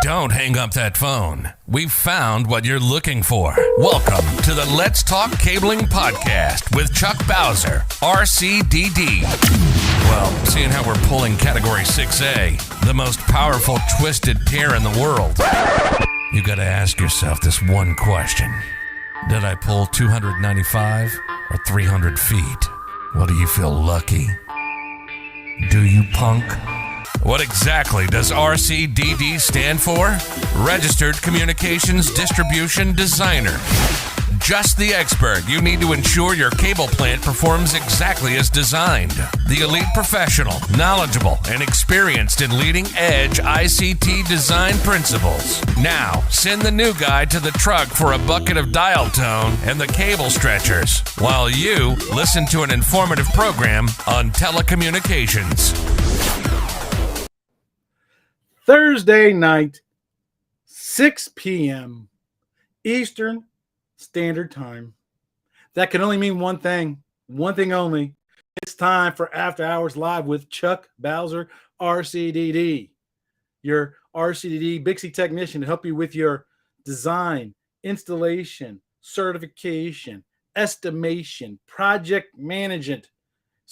Don't hang up that phone. We've found what you're looking for. Welcome to the Let's Talk Cabling podcast with Chuck Bowser, RCDD. Well, seeing how we're pulling Category 6A, the most powerful twisted pair in the world, you gotta ask yourself this one question. Did I pull 295 or 300 feet? Well, do you feel lucky? Do you, punk? What exactly does RCDD stand for? Registered Communications Distribution Designer. Just the expert you need to ensure your cable plant performs exactly as designed. The elite professional, knowledgeable, and experienced in leading-edge ICT design principles. Now, send the new guy to the truck for a bucket of dial tone and the cable stretchers, while you listen to an informative program on telecommunications. Thursday night, 6 p.m. Eastern Standard Time. That can only mean one thing only. It's time for After Hours Live with Chuck Bowser, RCDD, your RCDD Bixie technician to help you with your design, installation, certification, estimation, project management,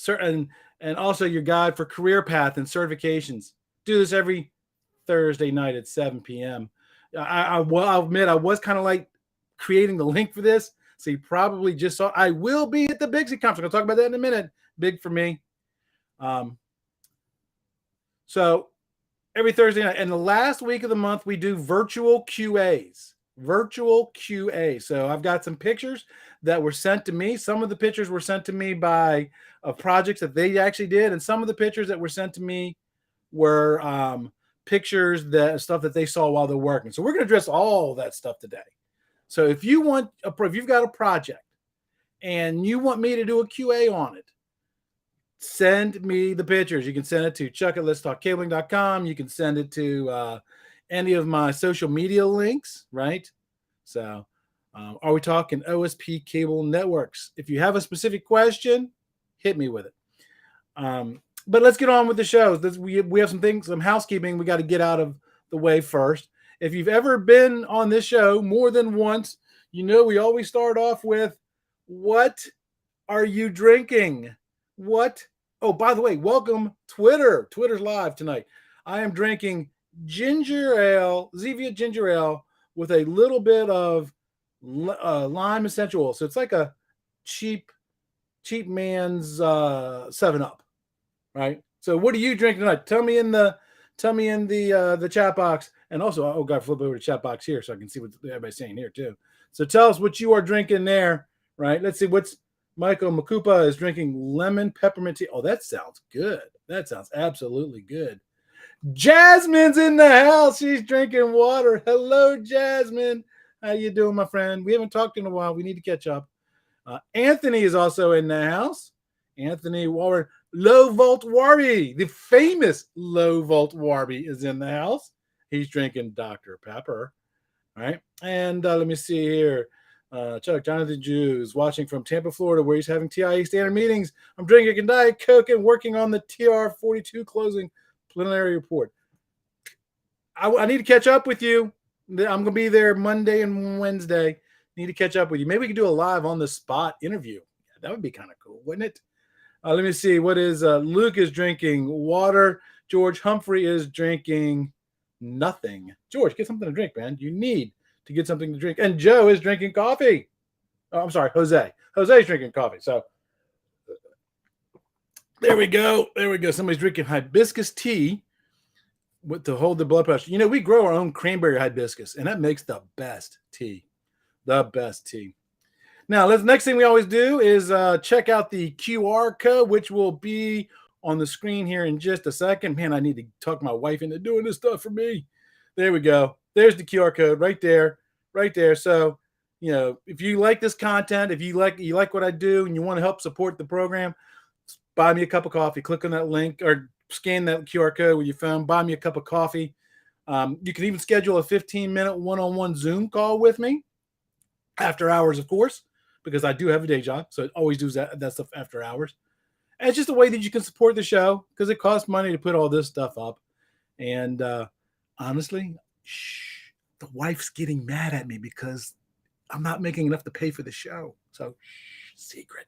and also your guide for career path and certifications. Do this every Thursday night at 7 p.m. I'll admit I was kind of like creating the link for this, so you probably just saw. I will be at the Bixie conference. I'll talk about that in a minute. Big for me. So every Thursday night, and the last week of the month, we do virtual QAs. Virtual QA. So I've got some pictures that were sent to me. Some of the pictures were sent to me by projects that they actually did, and some of the pictures that were sent to me were pictures, that stuff that they saw while they're working. So we're going to address all that stuff today. So if you've got a project and you want me to do a QA on it, send me the pictures. You can send it to chuck@letstalkcabling.com. You can send it to any of my social media links, right? So are we talking OSP cable networks? If you have a specific question, hit me with it. But let's get on with the show. We have some housekeeping we got to get out of the way first. If you've ever been on this show more than once, you know we always start off with, what are you drinking? What? Oh, by the way, welcome Twitter. Twitter's live tonight. I am drinking ginger ale, Zevia ginger ale, with a little bit of lime essential oil. So it's like a cheap man's 7-Up, right? So what are you drinking tonight? Tell me in the chat box. And also, flip over to chat box here so I can see what everybody's saying here too. So tell us what you are drinking there, right? Let's see what's Michael Makupa is drinking lemon peppermint tea. Oh, that sounds good. That sounds absolutely good. Jasmine's in the house. She's drinking water. Hello, Jasmine. How you doing, my friend? We haven't talked in a while. We need to catch up. Anthony is also in the house. Anthony Warren, Low Volt Warby, the famous Low Volt Warby is in the house. He's drinking Dr. Pepper, right? And let me see here. Chuck, Jonathan Jews, watching from Tampa, Florida, where he's having TIA standard meetings. I'm drinking a Diet Coke and working on the TR-42 closing preliminary report. I need to catch up with you. I'm going to be there Monday and Wednesday. Need to catch up with you. Maybe we could do a live on the spot interview. That would be kind of cool, wouldn't it? Let me see. What is Luke is drinking water. George Humphrey is drinking nothing. George, get something to drink, man. You need to get something to drink. And Joe is drinking coffee. Oh, I'm sorry, Jose. Jose's drinking coffee. So there we go. Somebody's drinking hibiscus tea to hold the blood pressure. You know, we grow our own cranberry hibiscus, and that makes the best tea. The best tea. Now, next thing we always do is check out the QR code, which will be on the screen here in just a second. Man, I need to talk my wife into doing this stuff for me. There we go. There's the QR code right there. So, you know, if you like this content, if you like what I do and you want to help support the program, buy me a cup of coffee. Click on that link or scan that QR code with your phone. Buy me a cup of coffee. You can even schedule a 15-minute one-on-one Zoom call with me after hours, of course, because I do have a day job. So I always do that stuff after hours. And it's just a way that you can support the show because it costs money to put all this stuff up. And honestly, the wife's getting mad at me because I'm not making enough to pay for the show. So secret.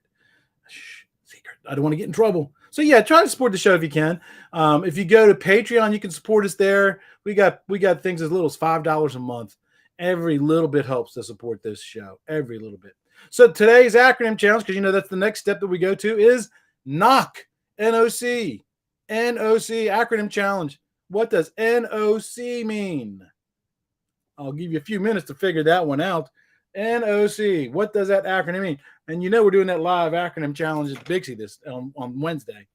Secret. I don't want to get in trouble. So yeah, try to support the show if you can. If you go to Patreon, you can support us there. We got things as little as $5 a month. Every little bit helps to support this show. Every little bit. So today's acronym challenge, because that's the next step that we go to, is NOC. N-O-C. N-O-C acronym challenge. What does NOC mean? I'll give you a few minutes to figure that one out. NOC. What does that acronym mean? And we're doing that live acronym challenge at Bixie this on Wednesday,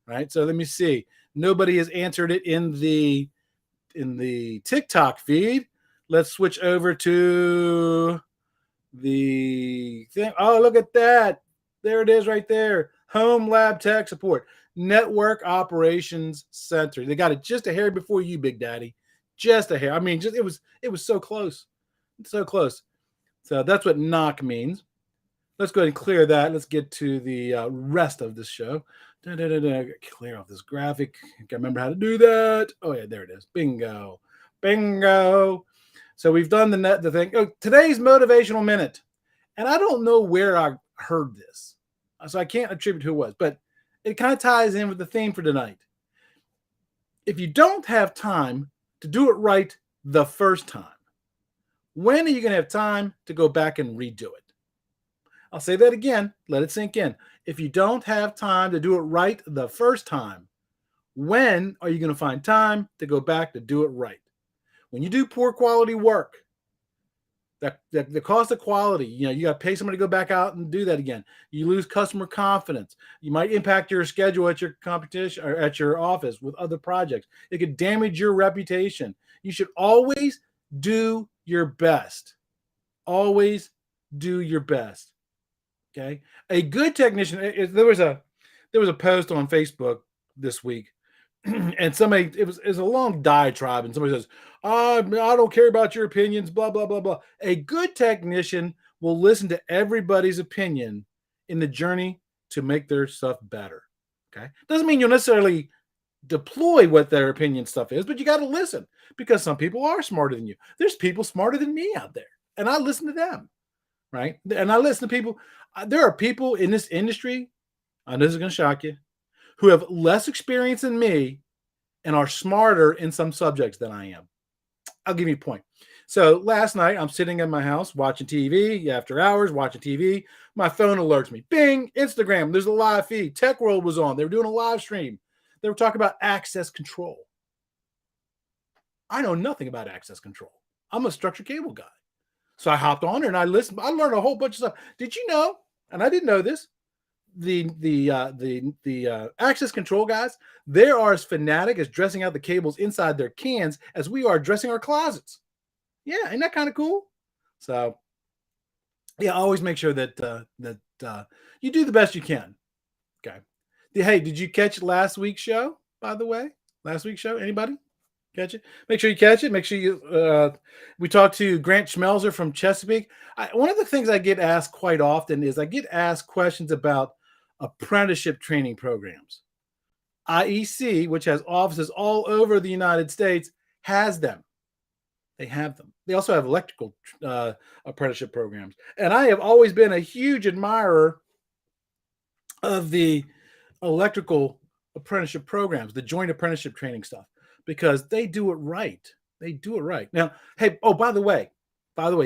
right? So let me see. Nobody has answered it in the TikTok feed. Let's switch over to the thing. Oh, look at that. There it is right there. Home Lab Tech Support. Network Operations Center. They got it just a hair before you, Big Daddy. Just a hair. I mean, it was so close. So close. So that's what NOC means. Let's go ahead and clear that. Let's get to the rest of this show. Clear off this graphic. Can't remember how to do that. Oh, yeah, there it is. Bingo. Bingo. So we've done the thing. Oh, today's motivational minute. And I don't know where I heard this, so I can't attribute who it was, but it kind of ties in with the theme for tonight. If you don't have time to do it right the first time, when are you going to have time to go back and redo it? I'll say that again. Let it sink in. If you don't have time to do it right the first time, when are you going to find time to go back to do it right? When you do poor quality work, the cost of quality, you got to pay somebody to go back out and do that again. You lose customer confidence. You might impact your schedule at your competition or at your office with other projects. It could damage your reputation. You should always do your best. Always do your best. Okay. A good technician. There was a post on Facebook this week, and somebody, it was a long diatribe, and somebody says, I don't care about your opinions, blah, blah, blah, blah. A good technician will listen to everybody's opinion in the journey to make their stuff better. Okay. Doesn't mean you'll necessarily deploy what their opinion stuff is, but you got to listen, because some people are smarter than you. There's people smarter than me out there, and I listen to them. Right. And I listen to people. There are people in this industry, I know this is going to shock you, who have less experience than me and are smarter in some subjects than I am. I'll give you a point. So last night, I'm sitting in my house watching TV, after hours watching TV. My phone alerts me. Bing, Instagram, there's a live feed. Tech World was on. They were doing a live stream. They were talking about access control. I know nothing about access control. I'm a structured cable guy. So I hopped on and I listened. I learned a whole bunch of stuff. Did you know? And I didn't know this. The access control guys, they are as fanatic as dressing out the cables inside their cans as we are dressing our closets. Yeah, isn't that kind of cool? So yeah, always make sure that you do the best you can. Okay. Hey, did you catch last week's show? By the way, last week's show, anybody? Catch it? Make sure you catch it. Make sure you. We talked to Grant Schmelzer from Chesapeake. One of the things I get asked quite often is I get asked questions about apprenticeship training programs. IEC, which has offices all over the United States, has them. They have them. They also have electrical apprenticeship programs. And I have always been a huge admirer of the electrical apprenticeship programs, the joint apprenticeship training stuff, because they do it right. They do it right. Now, hey, by the way,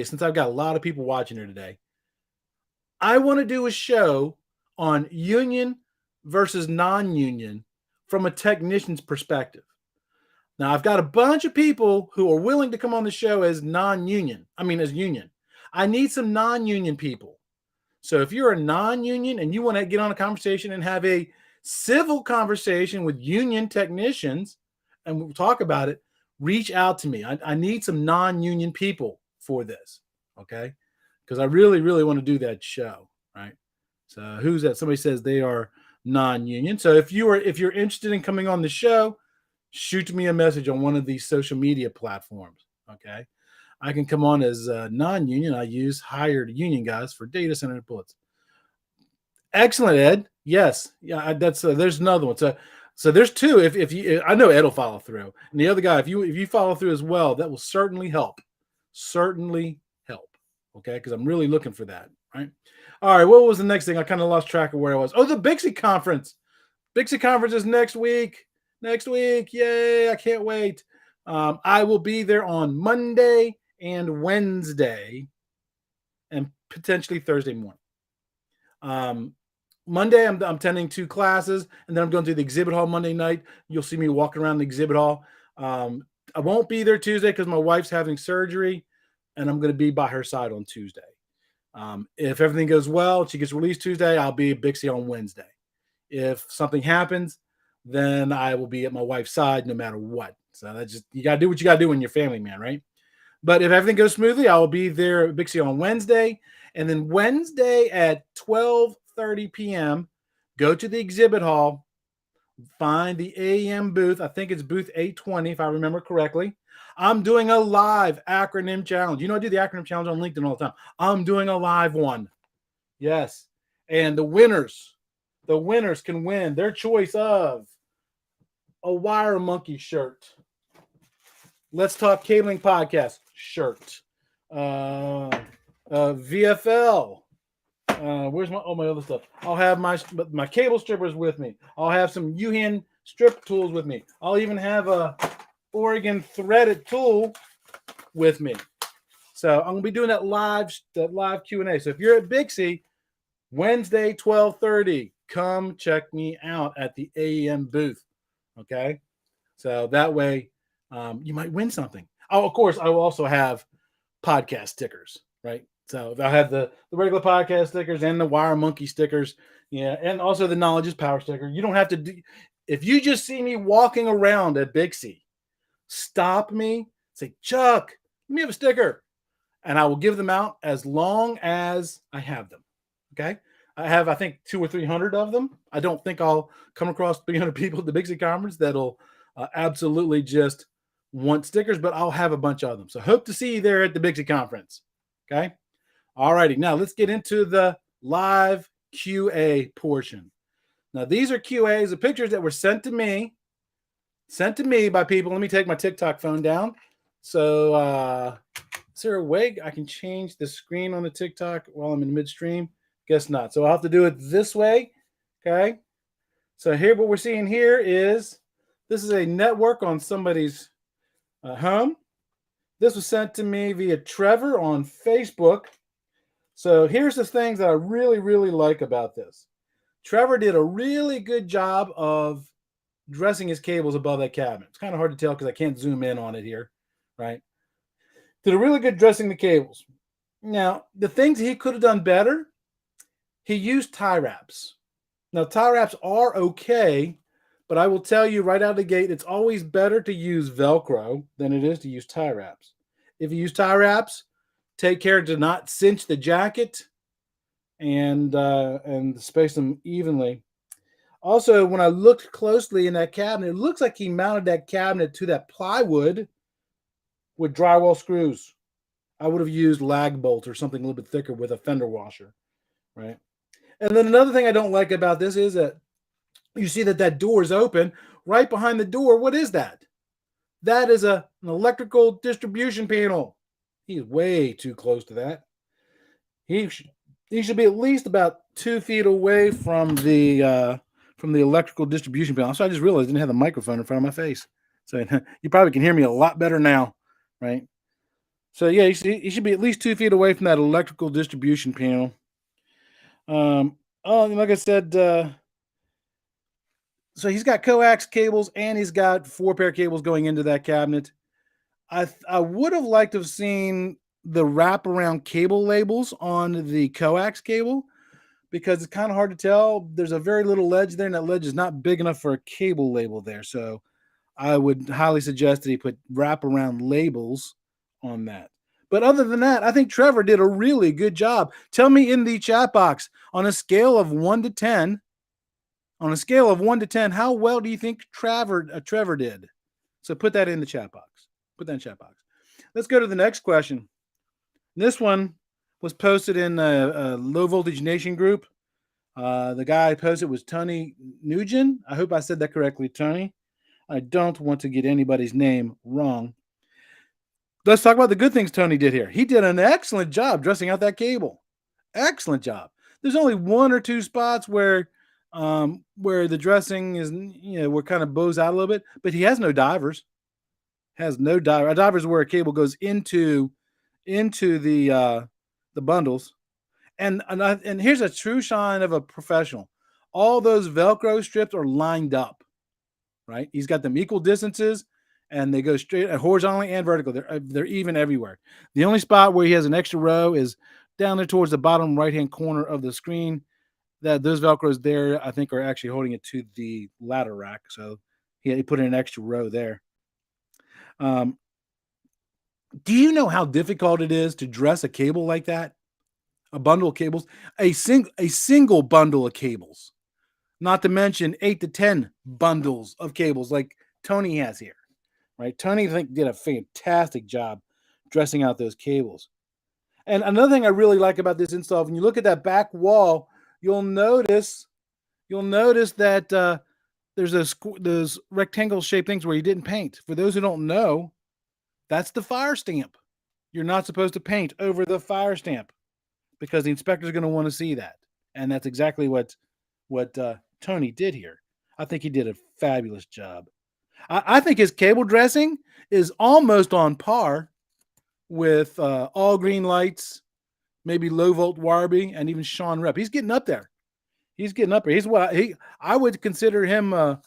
since I've got a lot of people watching here today, I want to do a show on union versus non-union from a technician's perspective. Now, I've got a bunch of people who are willing to come on the show as non-union. As union. I need some non-union people. So if you're a non-union and you want to get on a conversation and have a civil conversation with union technicians, and we'll talk about it, reach out to me. I need some non-union people for this, okay? Because I really, really want to do that show, right? So who's that? Somebody says they are non-union. So if you're interested in coming on the show, shoot me a message on one of these social media platforms, okay? I can come on as non-union. I use hired union guys for data center bullets. Excellent, Ed. Yes, yeah. That's there's another one. So So there's two. If you, I know Ed will follow through, and the other guy, if you follow through as well, that will certainly help. Certainly help. Okay, because I'm really looking for that. Right. All right. What was the next thing? I kind of lost track of where I was. Oh, the Bixie conference. Bixie conference is next week. Next week. Yay. I can't wait. I will be there on Monday and Wednesday and potentially Thursday morning. Monday, I'm attending 2 classes, and then I'm going to the exhibit hall Monday night. You'll see me walking around the exhibit hall. I won't be there Tuesday because my wife's having surgery, and I'm going to be by her side on Tuesday. If everything goes well, she gets released Tuesday, I'll be at Bixie on Wednesday. If something happens, then I will be at my wife's side no matter what. So that's just, you got to do what you got to do when you're family man, right? But if everything goes smoothly, I will be there at Bixie on Wednesday. And then Wednesday at 12:30 p.m., go to the exhibit hall, find the AEM booth. I think it's booth 820, if I remember correctly. I'm doing a live acronym challenge. You know, I do the acronym challenge on LinkedIn all the time. I'm doing a live one. Yes. And the winners can win their choice of a Wire Monkey shirt. Let's Talk Cabling Podcast shirt. VFL. Where's my other stuff? I'll have my cable strippers with me. I'll have some Uhin strip tools with me. I'll even have a Oregon threaded tool with me. So I'm gonna be doing that live Q&A. So if you're at Bixie, Wednesday 12:30, come check me out at the AEM booth. Okay, so that way you might win something. Oh, of course, I will also have podcast stickers, right? So I have the regular podcast stickers and the Wire Monkey stickers, yeah, and also the Knowledge is Power sticker. You don't have to do. If you just see me walking around at Bixie, stop me, say, Chuck, let me have a sticker, and I will give them out as long as I have them. Okay, I have, I think, 200 or 300 of them. I don't think I'll come across 300 people at the Bixie conference that'll absolutely just want stickers, but I'll have a bunch of them. So hope to see you there at the Bixie conference. Okay. All righty. Now let's get into the live QA portion. Now these are QAs, the pictures that were sent to me by people. Let me take my TikTok phone down. So is there a way I can change the screen on the TikTok while I'm in midstream? Guess not. So I'll have to do it this way. Okay. So here, what we're seeing here is, this is a network on somebody's home. This was sent to me via Trevor on Facebook. So here's the things that I really, really like about this. Trevor did a really good job of dressing his cables above that cabinet. It's kind of hard to tell because I can't zoom in on it here, right? Did a really good dressing the cables. Now, the things he could have done better, he used tie wraps. Now, tie wraps are okay, but I will tell you right out of the gate, it's always better to use Velcro than it is to use tie wraps. If you use tie wraps, take care to not cinch the jacket and space them evenly. Also, when I looked closely in that cabinet, it looks like he mounted that cabinet to that plywood with drywall screws. I would have used lag bolt or something a little bit thicker with a fender washer, right? And then another thing I don't like about this is that you see that door is open. Right behind the door, what is that? That is an electrical distribution panel. He's way too close to that. He should be at least about 2 feet away from the electrical distribution panel. So I just realized I didn't have the microphone in front of my face. So you probably can hear me a lot better now, right? So yeah, he should be at least 2 feet away from that electrical distribution panel. Like I said, so he's got coax cables and he's got 4 pair of cables going into that cabinet. I would have liked to have seen the wraparound cable labels on the coax cable because it's kind of hard to tell. There's a very little ledge there, and that ledge is not big enough for a cable label there. So I would highly suggest that he put wraparound labels on that. But other than that, I think Trevor did a really good job. Tell me in the chat box, on a scale of 1 to 10, how well do you think Trevor did? So put that in the chat box. Let's go to the next question. This one was posted in a Low Voltage Nation group. The guy I posted was Tony Nugent. I hope I said that correctly, Tony. I don't want to get anybody's name wrong. Let's talk about the good things Tony did here. He did an excellent job dressing out that cable. Excellent job. There's only one or two spots where the dressing is, where kind of bows out a little bit, but he has no divers. Has no diver. A diver is where a cable goes into the bundles. And here's a true sign of a professional. All those Velcro strips are lined up, right? He's got them equal distances, and they go straight horizontally and vertical. They're even everywhere. The only spot where he has an extra row is down there towards the bottom right-hand corner of the screen. That those Velcros there, I think, are actually holding it to the ladder rack. So he put in an extra row there. Do you know how difficult it is to dress a cable like that? A bundle of cables, a single bundle of cables, not to mention 8 to 10 bundles of cables like Tony has here, right? Tony, I think, did a fantastic job dressing out those cables. And another thing I really like about this install, when you look at that back wall, you'll notice that there's those rectangle shaped things where you didn't paint. For those who don't know, that's the fire stamp. You're not supposed to paint over the fire stamp, because the inspector is going to want to see that. And that's exactly what Tony did here. I think he did a fabulous job. I think his cable dressing is almost on par with All Green Lights, maybe Low Volt Warby, and even Sean Rep. He's getting up there. He's I would consider him a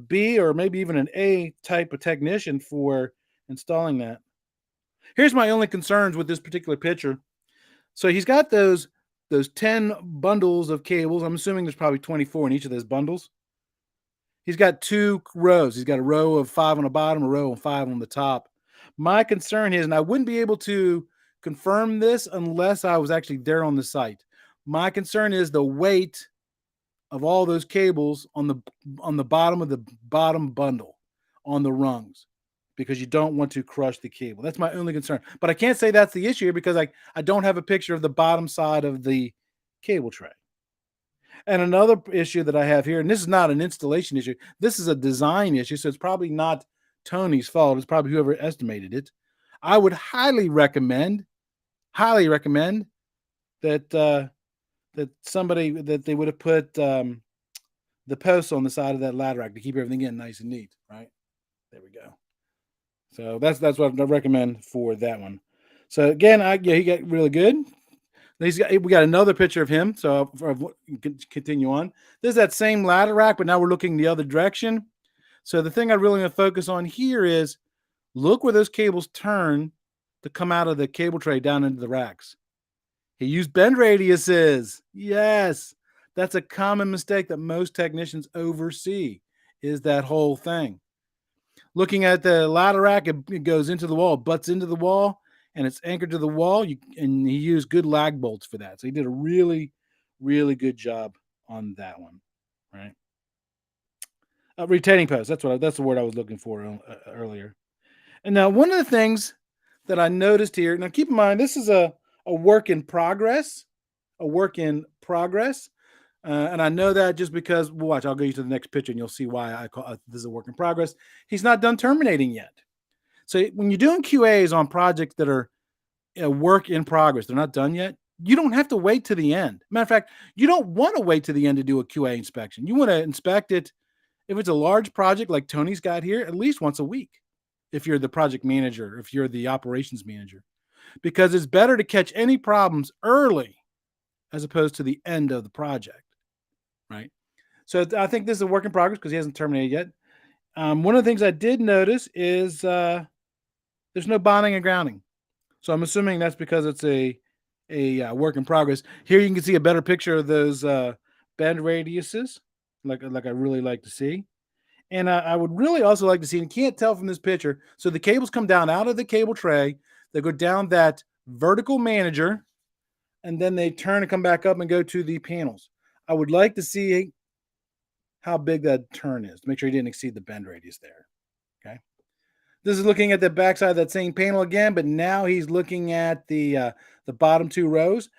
B or maybe even an A type of technician for installing that. Here's my only concerns with this particular picture. So he's got those 10 bundles of cables. I'm assuming there's probably 24 in each of those bundles. He's got 2 rows. He's got a row of 5 on the bottom, a row of 5 on the top. My concern is, and I wouldn't be able to confirm this unless I was actually there on the site. My concern is the weight of all those cables on the bottom of the bottom bundle, on the rungs, because you don't want to crush the cable. That's my only concern. But I can't say that's the issue here because I don't have a picture of the bottom side of the cable tray. And another issue that I have here, and this is not an installation issue, this is a design issue, so it's probably not Tony's fault. It's probably whoever estimated it. I would highly recommend that that they would have put the posts on the side of that ladder rack to keep everything in nice and neat, right? There we go. So that's what I recommend for that one. So again, he got really good. We got another picture of him. So continue on. This is that same ladder rack, but now we're looking the other direction. So the thing I really want to focus on here is look where those cables turn to come out of the cable tray down into the racks. He used bend radiuses. Yes, that's a common mistake that most technicians oversee, is that whole thing. Looking at the ladder rack, it goes into the wall, butts into the wall, and it's anchored to the wall. And he used good lag bolts for that. So he did a really, really good job on that one, right? Retaining posts. That's the word I was looking for earlier. And now one of the things that I noticed here. Now keep in mind, this is a work in progress. And I know that just because, watch, I'll go you to the next picture and you'll see why I call this is a work in progress. He's not done terminating yet. So when you're doing QAs on projects that are a work in progress, they're not done yet, you don't have to wait to the end. Matter of fact, you don't want to wait to the end to do a QA inspection. You want to inspect it, if it's a large project like Tony's got here, at least once a week, if you're the project manager, if you're the operations manager, because it's better to catch any problems early as opposed to the end of the project. Right. So I think this is a work in progress because he hasn't terminated yet. One of the things I did notice is there's no bonding and grounding. So I'm assuming that's because it's a work in progress. Here you can see a better picture of those bend radiuses, like I really like to see. And I would really also like to see, and can't tell from this picture, so the cables come down out of the cable tray, they go down that vertical manager, and then they turn and come back up and go to the panels. I would like to see how big that turn is to make sure he didn't exceed the bend radius there. Okay. This is looking at the backside of that same panel again, but now he's looking at the bottom 2 rows.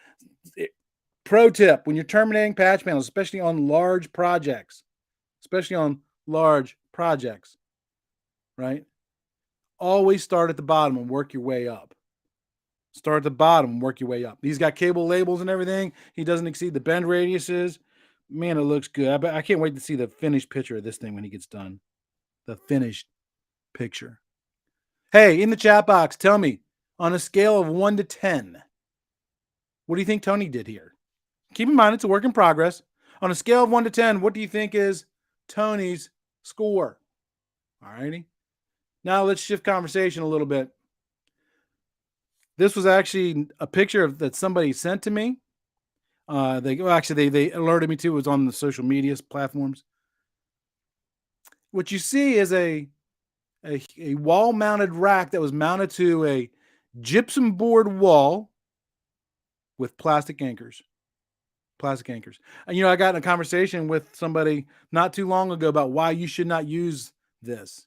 Pro tip, when you're terminating patch panels, especially on large projects, right? Always start at the bottom and work your way up. Start at the bottom and work your way up. He's got cable labels and everything. He doesn't exceed the bend radiuses. Man, it looks good. I can't wait to see the finished picture of this thing when he gets done. The finished picture. Hey, in the chat box, tell me, on a scale of 1 to 10, what do you think Tony did here? Keep in mind, it's a work in progress. On a scale of 1 to 10, what do you think is Tony's score? All righty. Now let's shift conversation a little bit. This was actually a picture that somebody sent to me. They alerted me to. It was on the social media platforms. What you see is a wall-mounted rack that was mounted to a gypsum board wall with plastic anchors. And, I got in a conversation with somebody not too long ago about why you should not use this.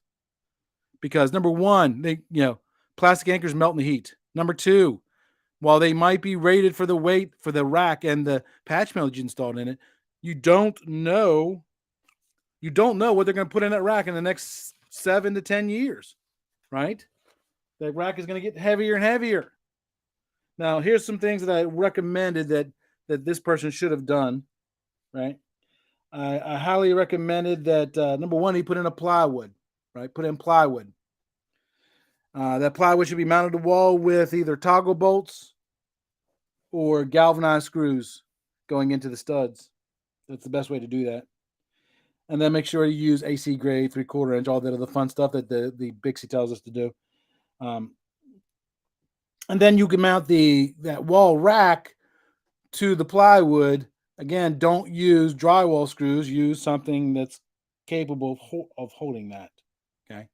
Because number one, plastic anchors melt in the heat. Number two, while they might be rated for the weight for the rack and the patch panel that you installed in it, you don't know what they're going to put in that rack in the next 7 to 10 years, right? That rack is going to get heavier and heavier. Now, here's some things that I recommended that this person should have done, right? I highly recommended that, number one, he put in a plywood, right? Put in plywood. That plywood should be mounted to the wall with either toggle bolts or galvanized screws going into the studs. That's the best way to do that. And then make sure you use AC grade, 3/4 inch, all that other fun stuff that the Bixie tells us to do. And then you can mount that wall rack to the plywood. Again, don't use drywall screws. Use something that's capable of holding that. Okay.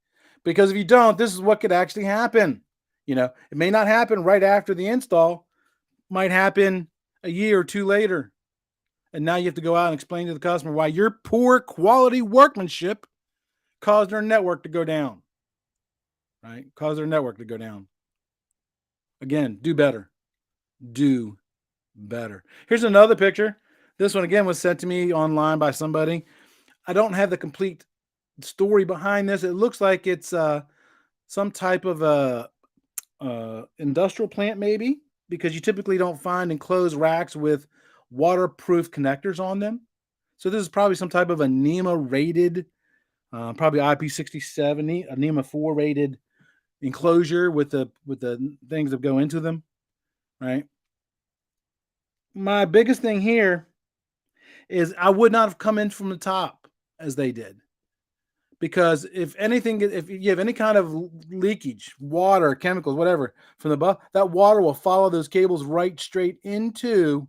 Because if you don't, this is what could actually happen. It may not happen right after the install, might happen a year or two later. And now you have to go out and explain to the customer why your poor quality workmanship caused their network to go down. Right? Caused their network to go down. Again, do better. Do better. Here's another picture. This one, again, was sent to me online by somebody. I don't have the complete story behind this. It looks like it's some type of a industrial plant, maybe, because you typically don't find enclosed racks with waterproof connectors on them. So this is probably some type of a NEMA rated, probably IP67, a NEMA 4 rated enclosure with the things that go into them, right? My biggest thing here is I would not have come in from the top as they did. Because if you have any kind of leakage, water, chemicals, whatever, from the above, that water will follow those cables right straight into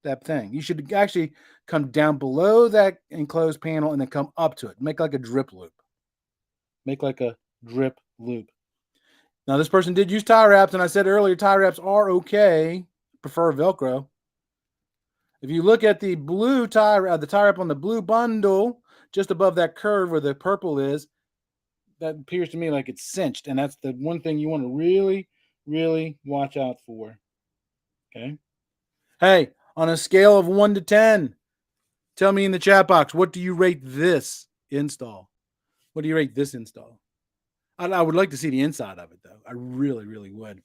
that thing. You should actually come down below that enclosed panel and then come up to it. Make like a drip loop. Now, this person did use tie wraps, and I said earlier, tie wraps are okay. Prefer Velcro. If you look at the blue the tie wrap on the blue bundle, just above that curve where the purple is, that appears to me like it's cinched. And that's the one thing you want to really, really watch out for. Okay. Hey, on a scale of 1 to 10, tell me in the chat box, what do you rate this install? What do you rate this install? I would like to see the inside of it, though. I really, really would.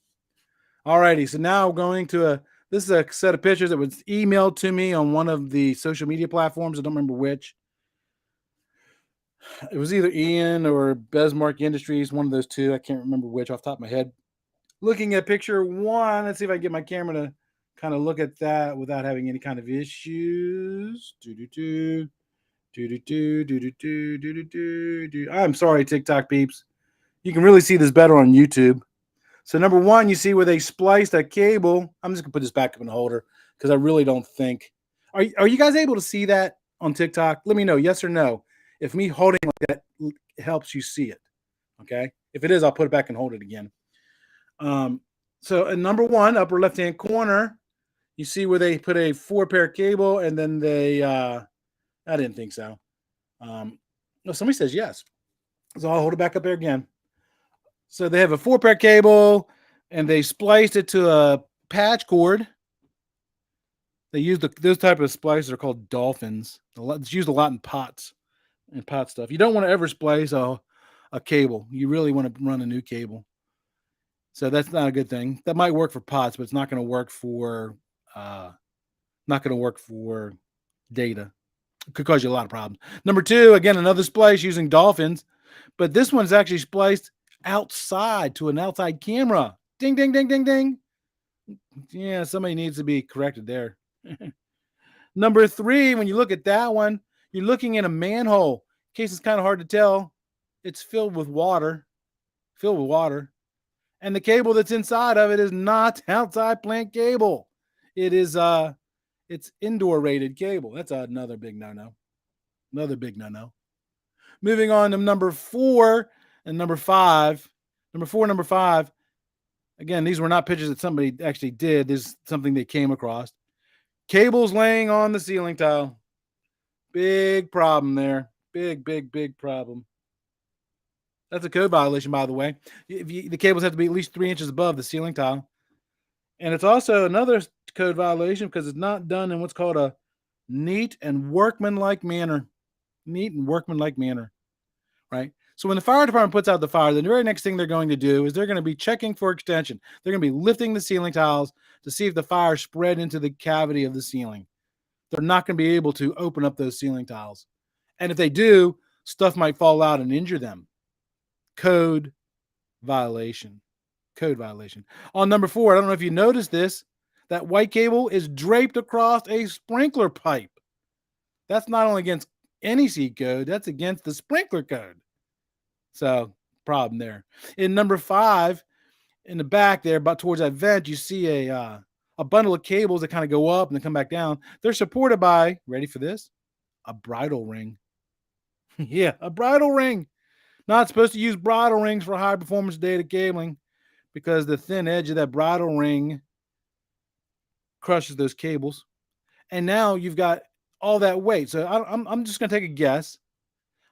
All righty. So now going to this is a set of pictures that was emailed to me on one of the social media platforms. I don't remember which. It was either Ian or Besmark Industries, one of those two. I can't remember which off the top of my head. Looking at picture one, let's see if I can get my camera to kind of look at that without having any kind of issues. I'm sorry, TikTok peeps. You can really see this better on YouTube. So number one, you see where they spliced that cable. I'm just going to put this back up in the holder because I really don't think. Are you guys able to see that on TikTok? Let me know, yes or no. If me holding like that helps you see it, okay? If it is, I'll put it back and hold it again. So in number one, upper left-hand corner, you see where they put a 4-pair cable and then they, I didn't think so. No, somebody says yes. So I'll hold it back up there again. So they have a 4-pair cable and they spliced it to a patch cord. They use those type of splicers are called dolphins. It's used a lot in pots and pot stuff. You don't want to ever splice a cable. You really want to run a new cable. So that's not a good thing. That might work for pots, but it's not going to work for data. It could cause you a lot of problems. Number 2, again, another splice using dolphins, but this one's actually spliced outside to an outside camera. Ding, ding, ding, ding, ding. Yeah, somebody needs to be corrected there. Number 3, when you look at that one, you're looking in a manhole. In case it's kind of hard to tell, it's filled with water. And the cable that's inside of it is not outside plant cable. It is it's indoor rated cable. That's another big no-no. Moving on to number 4 and number 5. Number 4, number 5. Again, these were not pictures that somebody actually did. This is something they came across. Cables laying on the ceiling tile. Big problem there. Big problem. That's a code violation, by the way. The cables have to be at least 3 inches above the ceiling tile. And it's also another code violation because it's not done in what's called a neat and workmanlike manner. Right? So when the fire department puts out the fire, the very next thing they're going to do is they're going to be checking for extension. They're going to be lifting the ceiling tiles to see if the fire spread into the cavity of the ceiling. They're not going to be able to open up those ceiling tiles. And if they do, stuff might fall out and injure them. Code violation. On number 4, I don't know if you noticed this, that white cable is draped across a sprinkler pipe. That's not only against NEC code, that's against the sprinkler code. So, problem there. In number 5, in the back there, about towards that vent, you see a bundle of cables that kind of go up and then come back down. They're supported by, ready for this? A bridle ring. Yeah, a bridle ring. Not supposed to use bridle rings for high performance data cabling because the thin edge of that bridle ring crushes those cables. And now you've got all that weight. So I'm just going to take a guess.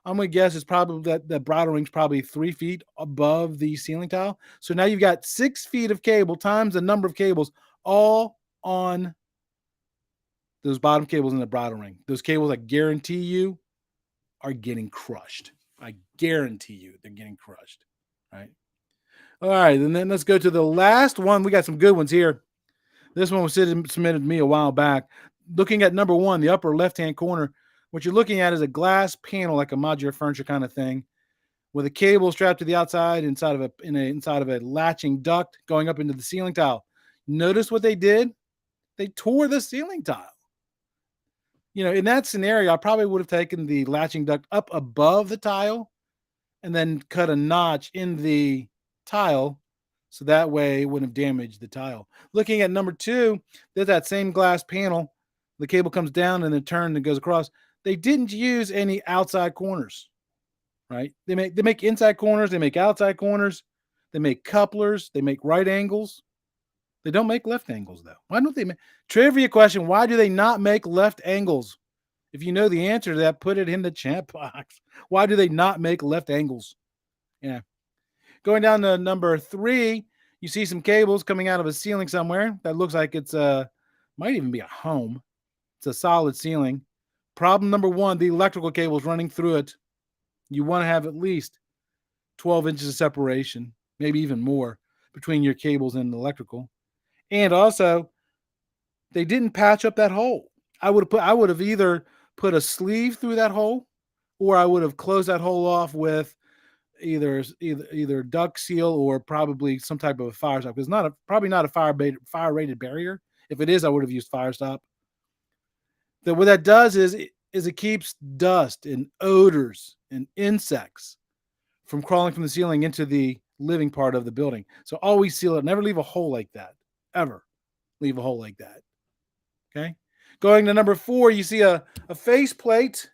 I'm going to guess it's probably that the bridle ring's probably 3 feet above the ceiling tile. So now you've got 6 feet of cable times the number of cables all on those bottom cables in the bridle ring. Those cables, I guarantee you, are getting crushed. I guarantee you they're getting crushed. Right? All right, and then let's go to the last one. We got some good ones here. This one was submitted to me a while back. Looking at number 1, the upper left-hand corner, what you're looking at is a glass panel, like a modular furniture kind of thing, with a cable strapped to the outside inside of a latching duct going up into the ceiling tile. Notice what they did? They tore the ceiling tile. In that scenario, I probably would have taken the latching duct up above the tile and then cut a notch in the tile so that way it wouldn't have damaged the tile. Looking at number 2, there's that same glass panel. The cable comes down and then turns and goes across. They didn't use any outside corners, right? They make inside corners. They make outside corners. They make couplers. They make right angles. They don't make left angles, though. Why don't they make... Trivia question, why do they not make left angles? If you know the answer to that, put it in the chat box. Why do they not make left angles? Yeah. Going down to number 3, you see some cables coming out of a ceiling somewhere. That looks like it's might even be a home. It's a solid ceiling. Problem number 1, the electrical cables running through it. You want to have at least 12 inches of separation, maybe even more, between your cables and the electrical. And also, they didn't patch up that hole. I would have either put a sleeve through that hole, or I would have closed that hole off with either duct seal or probably some type of a fire stop. Because probably not a fire rated barrier. If it is, I would have used fire stop. What that does is it keeps dust and odors and insects from crawling from the ceiling into the living part of the building. So always seal it. Never leave a hole like that. Ever leave a hole like that. Okay. Going to number 4, you see a face plate.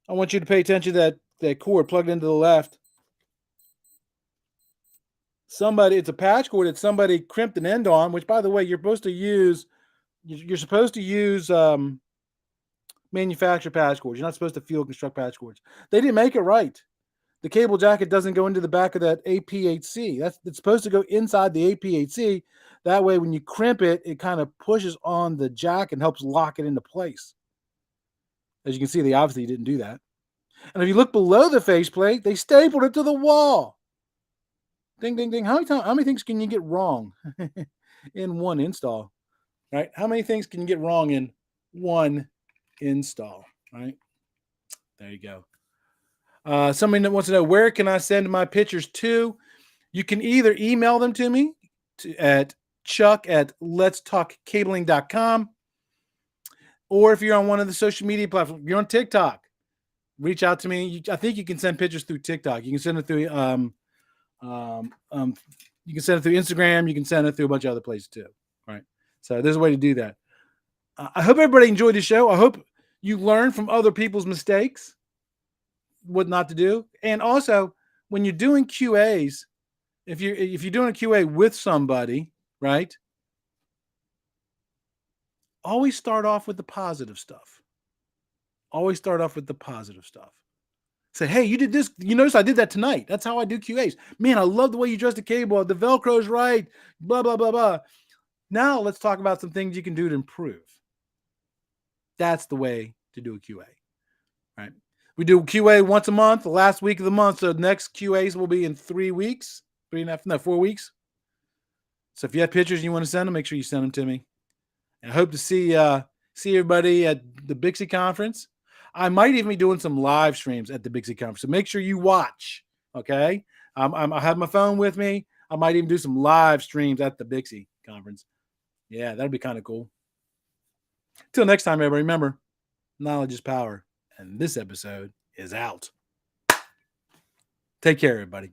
I want you to pay attention to that cord plugged into the left. It's a patch cord that somebody crimped an end on, which, by the way, you're supposed to use manufactured patch cords. You're not supposed to field construct patch cords. They didn't make it right. The cable jacket doesn't go into the back of that APHC. It's supposed to go inside the APHC. That way, when you crimp it, it kind of pushes on the jack and helps lock it into place. As you can see, they obviously didn't do that. And if you look below the faceplate, they stapled it to the wall. Ding, ding, ding. How many things can you get wrong in one install? Right? How many things can you get wrong in one install? Right? There you go. Somebody that wants to know, where can I send my pictures to? You can either email them to me at chuck@letstalkcabling.com, or if you're on one of the social media platforms, you're on TikTok, reach out to me. I think you can send pictures through TikTok. You can send it through you can send it through Instagram. You can send it through a bunch of other places too. Right. So there's a way to do that. I hope everybody enjoyed the show. I hope you learn from other people's mistakes, what not to do. And also, when you're doing QAs, if you're doing a QA with somebody, right? Always start off with the positive stuff. Always start off with the positive stuff. Say, hey, you did this. You notice I did that tonight. That's how I do QAs. Man, I love the way you dressed the cable. The Velcro's right. Blah, blah, blah, blah. Now let's talk about some things you can do to improve. That's the way to do a QA, right? We do QA once a month, the last week of the month. So the next QAs will be in 3 weeks, 4 weeks. So if you have pictures and you want to send them, make sure you send them to me. And I hope to see everybody at the Bixie conference. I might even be doing some live streams at the Bixie conference. So make sure you watch. Okay. I have my phone with me. I might even do some live streams at the Bixie conference. Yeah, that'd be kind of cool. Till next time, everybody, remember, knowledge is power. And this episode is out. Take care, everybody.